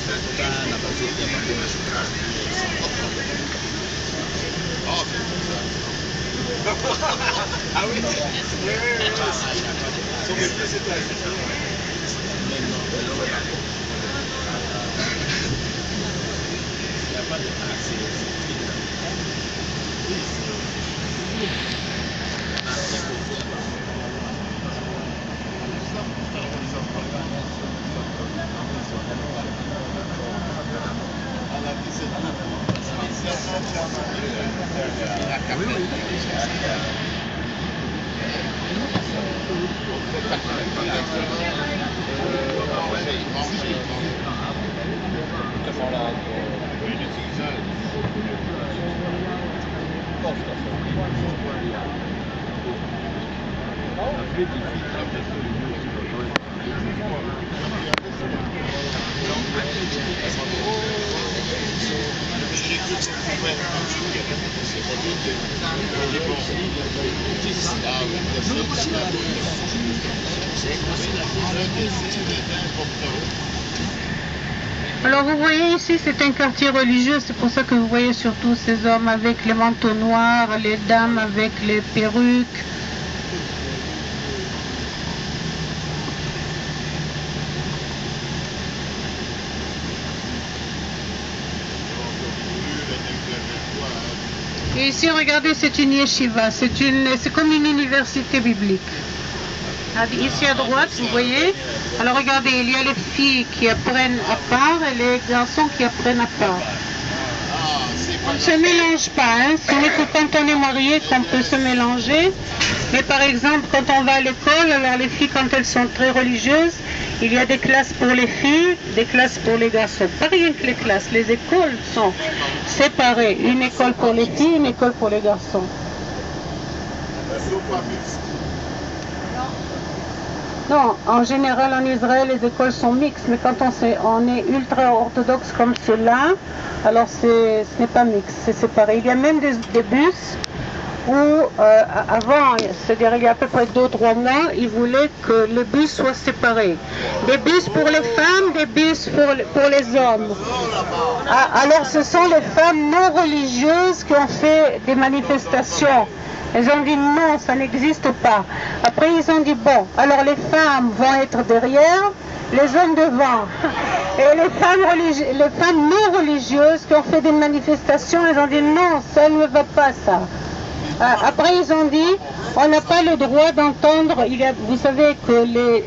Ah oui, son métier c'était à il n'y a pas de Alors vous voyez ici, c'est un quartier religieux, c'est pour ça que vous voyez surtout ces hommes avec les manteaux noirs, les dames avec les perruques. Et ici, regardez, c'est une yeshiva, c'est comme une université biblique. Ici à droite, vous voyez, alors regardez, il y a les filles qui apprennent à part et les garçons qui apprennent à part. On ne se mélange pas, hein. Ce n'est que quand on est marié qu'on peut se mélanger. Mais par exemple, quand on va à l'école, alors les filles, quand elles sont très religieuses, il y a des classes pour les filles, des classes pour les garçons. Pas rien que les classes, les écoles sont séparées. Une école pour les filles, une école pour les garçons. Non, en général en Israël les écoles sont mixtes, mais quand on est ultra orthodoxe comme ceux-là, alors ce n'est pas mixte, c'est séparé. Il y a même des bus où avant, c'est-à-dire il y a à peu près 2-3 mois, ils voulaient que les bus soient séparés. Des bus pour les femmes, des bus pour les hommes. Alors ce sont les femmes non religieuses qui ont fait des manifestations. Elles ont dit non, ça n'existe pas. Après ils ont dit bon, alors les femmes vont être derrière, les hommes devant. Et les femmes non religieuses qui ont fait des manifestations, elles ont dit non, ça ne va pas ça. Après ils ont dit on n'a pas le droit d'entendre, vous savez que les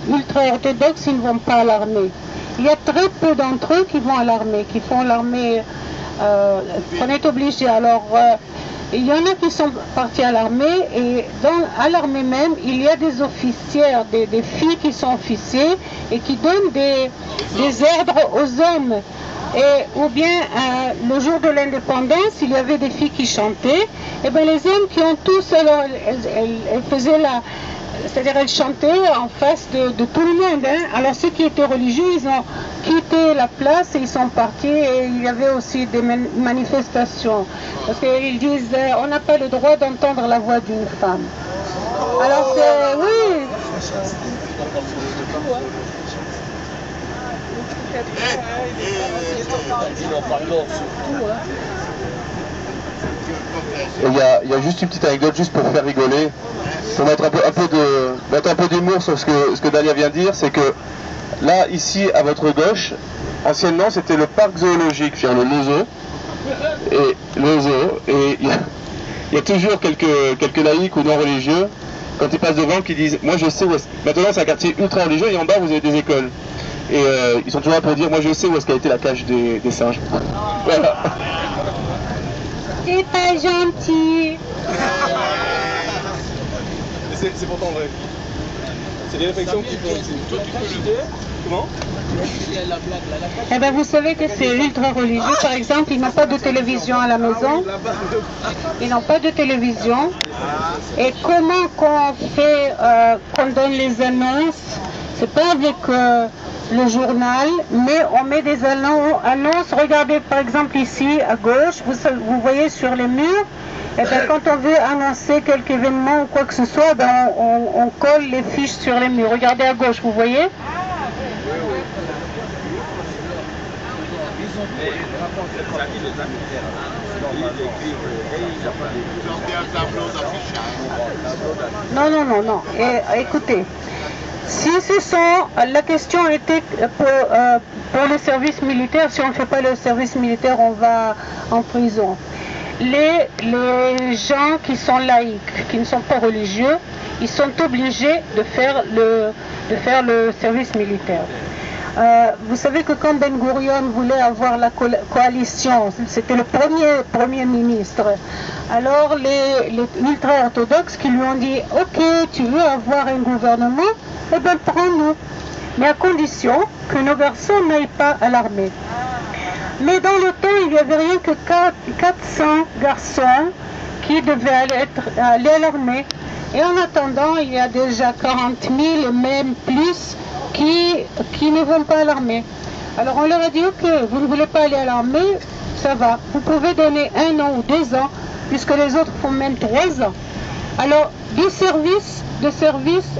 ultra-orthodoxes ils ne vont pas à l'armée. Il y a très peu d'entre eux qui vont à l'armée, qui font l'armée, qu'on est obligé. Alors il y en a qui sont partis à l'armée et à l'armée même, il y a des officières, des filles qui sont officiers et qui donnent des ordres aux hommes. Ou bien le jour de l'indépendance, il y avait des filles qui chantaient, et bien les hommes qui ont tous, alors elles faisaient c'est-à-dire elles chantaient en face de tout le monde. Hein. Alors ceux qui étaient religieux, ils ont quitté la place et ils sont partis et il y avait aussi des manifestations. Parce qu'ils disent on n'a pas le droit d'entendre la voix d'une femme. Alors c'est... oui. Il y a juste une petite anecdote, juste pour faire rigoler, pour mettre un peu d'humour sur ce que Dalia vient de dire, c'est que là, ici, à votre gauche, anciennement, c'était le parc zoologique, c'est le zoo, et il y a toujours quelques laïcs ou non religieux, quand ils passent devant, qui disent, moi je sais où est-ce... Maintenant, c'est un quartier ultra religieux, et en bas, vous avez des écoles. Et ils sont toujours là pour dire, moi je sais où est-ce qu'a été la cage des singes. Voilà. C'est pas gentil. C'est pourtant vrai. C'est des réflexions qui font ici. Toi, tu peux le... Comment? Eh bien, vous savez que c'est ultra religieux. Par exemple, ils n'ont pas de télévision à la maison. Ils n'ont pas de télévision. Et comment qu'on fait, qu'on donne les annonces? C'est pas avec le journal, mais on met des annonces. Regardez par exemple ici à gauche, vous voyez sur les murs, et bien, quand on veut annoncer quelque événement ou quoi que ce soit, ben, on colle les fiches sur les murs. Regardez à gauche, vous voyez? Non, non, non, non. Et, écoutez, si ce sont, la question était pour le service militaire, si on ne fait pas le service militaire, on va en prison. Les gens qui sont laïcs, qui ne sont pas religieux, ils sont obligés de faire le service militaire. Vous savez que quand Ben Gurion voulait avoir la coalition, c'était le premier ministre, alors les ultra-orthodoxes qui lui ont dit « Ok, tu veux avoir un gouvernement, eh bien prends-nous, mais à condition que nos garçons n'aillent pas à l'armée. » Mais dans le temps, il n'y avait rien que 400 garçons qui devaient aller à l'armée. Et en attendant, il y a déjà 40 000 et même plus qui ne vont pas à l'armée. Alors on leur a dit, ok, vous ne voulez pas aller à l'armée, ça va. Vous pouvez donner 1 an ou 2 ans, puisque les autres font même 3 ans. Alors, de service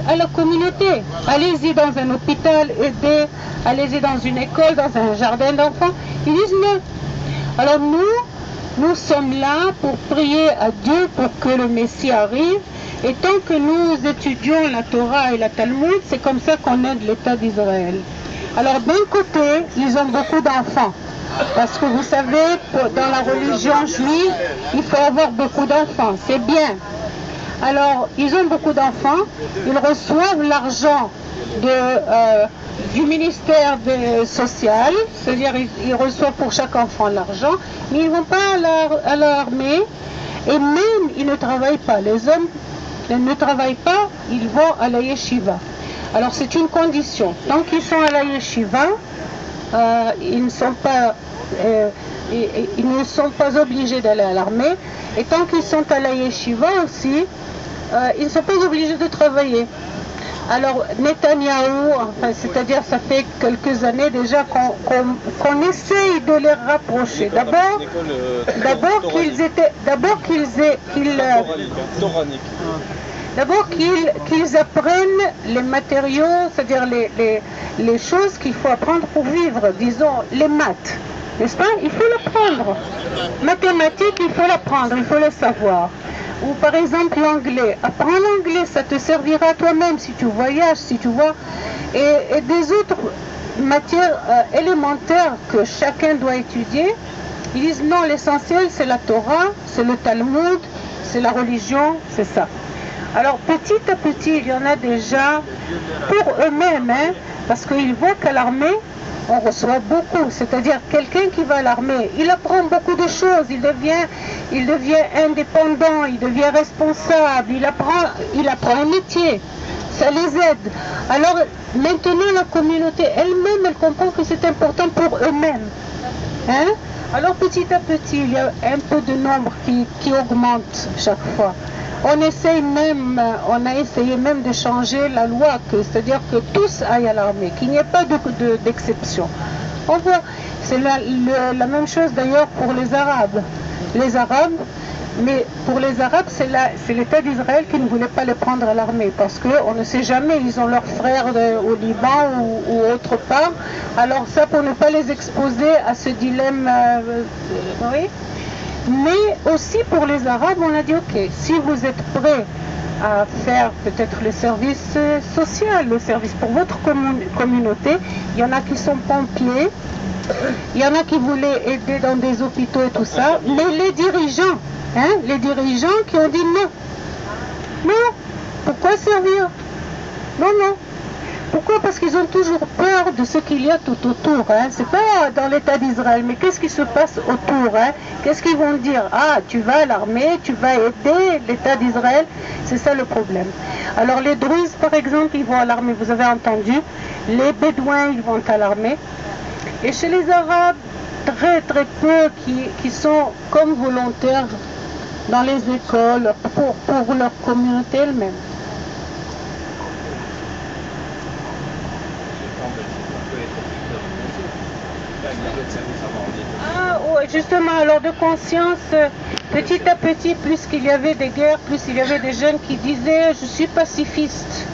à la communauté. Allez-y dans un hôpital, aidez, allez-y dans une école, dans un jardin d'enfants. Ils disent non. Alors nous sommes là pour prier à Dieu pour que le Messie arrive. Et tant que nous étudions la Torah et la Talmud, c'est comme ça qu'on aide l'État d'Israël. Alors d'un côté, ils ont beaucoup d'enfants. Parce que vous savez, dans la religion juive, il faut avoir beaucoup d'enfants. C'est bien. Alors, ils ont beaucoup d'enfants, ils reçoivent l'argent du ministère social, c'est-à-dire ils reçoivent pour chaque enfant l'argent, mais ils ne vont pas à l'armée, et même ils ne travaillent pas. Les hommes ne travaillent pas, ils vont à la yeshiva. Alors c'est une condition. Tant qu'ils sont à la yeshiva, ils ne sont pas obligés d'aller à l'armée, et tant qu'ils sont à la yeshiva aussi, ils ne sont pas obligés de travailler. Alors Netanyahou, enfin, c'est-à-dire ça fait quelques années déjà qu'on essaye de les rapprocher. D'abord qu'ils apprennent les matériaux, c'est-à-dire les choses qu'il faut apprendre pour vivre, disons les maths, n'est-ce pas? Il faut l'apprendre. Mathématiques, il faut l'apprendre, il faut le savoir. Ou par exemple l'anglais. Apprends l'anglais, ça te servira toi-même si tu voyages, si tu vois. Et des autres matières élémentaires que chacun doit étudier, ils disent non, l'essentiel c'est la Torah, c'est le Talmud, c'est la religion, c'est ça. Alors petit à petit, il y en a déjà pour eux-mêmes, hein, parce qu'ils voient qu'à l'armée, on reçoit beaucoup, c'est-à-dire quelqu'un qui va à l'armée, il apprend beaucoup de choses, il devient indépendant, il devient responsable, il apprend un métier, ça les aide. Alors maintenant la communauté elle-même, elle comprend que c'est important pour eux-mêmes. Hein? Alors petit à petit, il y a un peu de nombre qui augmente chaque fois. On a essayé même de changer la loi, c'est-à-dire que tous aillent à l'armée, qu'il n'y ait pas d'exception. On voit, c'est la même chose d'ailleurs pour les Arabes. Les Arabes, mais pour les Arabes, c'est l'État d'Israël qui ne voulait pas les prendre à l'armée, parce qu'on ne sait jamais, ils ont leurs frères au Liban ou autre part. Alors ça, pour ne pas les exposer à ce dilemme, oui. Mais aussi pour les Arabes, on a dit ok, si vous êtes prêts à faire peut-être le service social, le service pour votre communauté, il y en a qui sont pompiers, il y en a qui voulaient aider dans des hôpitaux et tout ça, mais les dirigeants qui ont dit non, pourquoi servir? Non. Pourquoi? Parce qu'ils ont toujours peur de ce qu'il y a tout autour. Hein. C'est pas dans l'État d'Israël, mais qu'est-ce qui se passe autour? Hein. Qu'est-ce qu'ils vont dire? Ah, tu vas à l'armée, tu vas aider l'État d'Israël. C'est ça le problème. Alors les Druzes, par exemple, ils vont à l'armée. Vous avez entendu? Les Bédouins, ils vont à l'armée. Et chez les Arabes, très très peu qui sont comme volontaires dans les écoles pour leur communauté elle-même. Ah ouais, justement, alors de conscience, petit à petit, plus qu'il y avait des guerres, plus il y avait des jeunes qui disaient je suis pacifiste.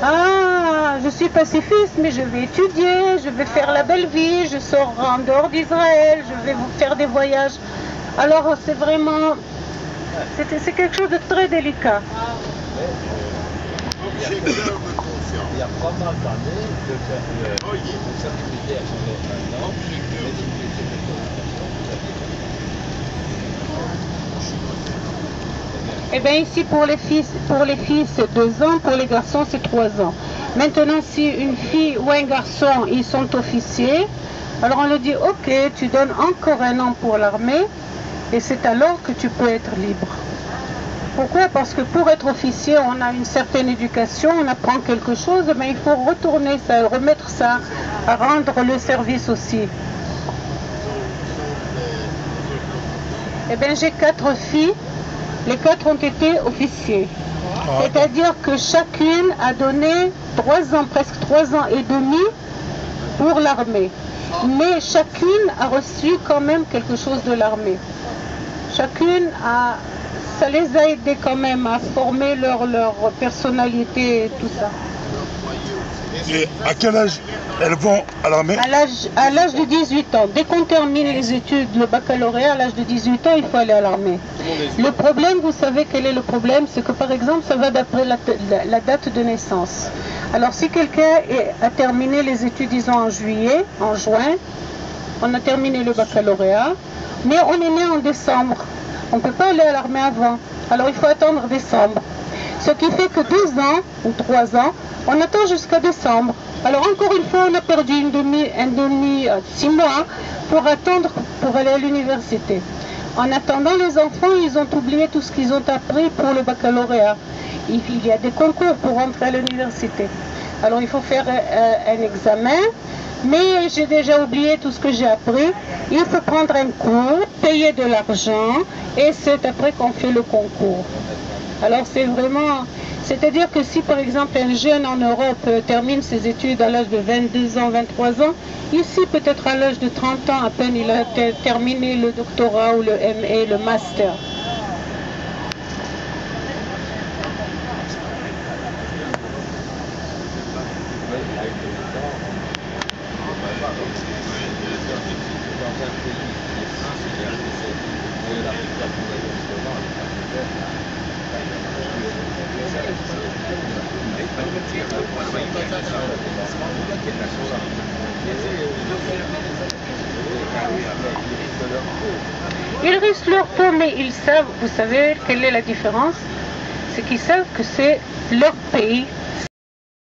Ah, moi, je suis pacifiste, mais je vais étudier, je vais faire la belle vie, je sors en dehors d'Israël, je vais vous faire des voyages. Alors c'est vraiment, c'est quelque chose de très délicat. J'ai bien me conscience. Il y a pas mal d'années de faire le certificat maintenant. Eh bien ici pour les filles c'est 2 ans, pour les garçons c'est 3 ans. Maintenant si une fille ou un garçon ils sont officiers, alors on leur dit ok tu donnes encore 1 an pour l'armée et c'est alors que tu peux être libre. Pourquoi? Parce que pour être officier on a une certaine éducation, on apprend quelque chose, mais il faut retourner ça, remettre ça, à rendre le service aussi. Eh bien j'ai 4 filles. Les 4 ont été officiers. C'est-à-dire que chacune a donné 3 ans, presque 3 ans et demi pour l'armée. Mais chacune a reçu quand même quelque chose de l'armée. Chacune a... Ça les a aidés quand même à former leur personnalité et tout ça. Et à quel âge elles vont à l'armée? À l'âge de 18 ans. Dès qu'on termine les études, le baccalauréat, à l'âge de 18 ans, il faut aller à l'armée. Le problème, vous savez quel est le problème? C'est que par exemple, ça va d'après la date de naissance. Alors si quelqu'un a terminé les études, disons en juillet, en juin, on a terminé le baccalauréat, mais on est né en décembre. On ne peut pas aller à l'armée avant. Alors il faut attendre décembre. Ce qui fait que 2 ans ou 3 ans, on attend jusqu'à décembre. Alors encore une fois, on a perdu 6 mois pour attendre pour aller à l'université. En attendant, les enfants, ils ont oublié tout ce qu'ils ont appris pour le baccalauréat. Il y a des concours pour entrer à l'université. Alors il faut faire un examen, mais j'ai déjà oublié tout ce que j'ai appris. Il faut prendre un cours, payer de l'argent, et c'est après qu'on fait le concours. Alors c'est vraiment... C'est-à-dire que si par exemple un jeune en Europe termine ses études à l'âge de 22 ans, 23 ans, ici peut-être à l'âge de 30 ans à peine il a terminé le doctorat ou le MA, le master. Ils risquent leur peau, mais ils savent, vous savez quelle est la différence? C'est qu'ils savent que c'est leur pays,